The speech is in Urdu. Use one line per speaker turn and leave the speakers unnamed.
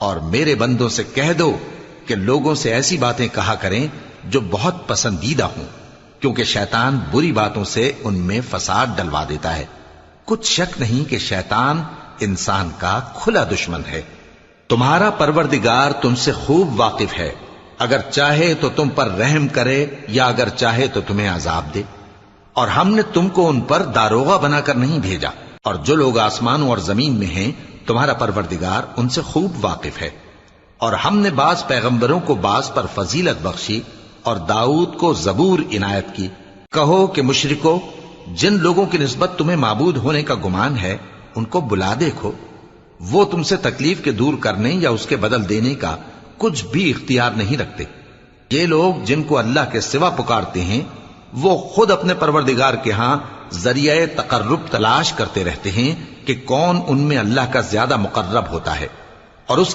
اور میرے بندوں سے کہہ دو کہ لوگوں سے ایسی باتیں کہا کریں جو بہت پسندیدہ ہوں، کیونکہ شیطان بری باتوں سے ان میں فساد ڈلوا دیتا ہے۔ کچھ شک نہیں کہ شیطان انسان کا کھلا دشمن ہے۔ تمہارا پروردگار تم سے خوب واقف ہے، اگر چاہے تو تم پر رحم کرے یا اگر چاہے تو تمہیں عذاب دے۔ اور ہم نے تم کو ان پر داروغہ بنا کر نہیں بھیجا، اور جو لوگ آسمانوں اور زمین میں ہیں تمہارا پروردگار ان سے خوب واقف ہے۔ اور ہم نے بعض پیغمبروں کو بعض پر فضیلت بخشی اور داؤد کو زبور عنایت کی۔ کہو کہ مشرکو، جن لوگوں کی نسبت تمہیں معبود ہونے کا گمان ہے ان کو بلا دیکھو، وہ تم سے تکلیف کے دور کرنے یا اس کے بدل دینے کا کچھ بھی اختیار نہیں رکھتے۔ یہ لوگ جن کو اللہ کے سوا پکارتے ہیں وہ خود اپنے پروردگار کے ہاں ذریعہ تقرب تلاش کرتے رہتے ہیں کہ کون ان میں اللہ کا زیادہ مقرب ہوتا ہے، اور اس کے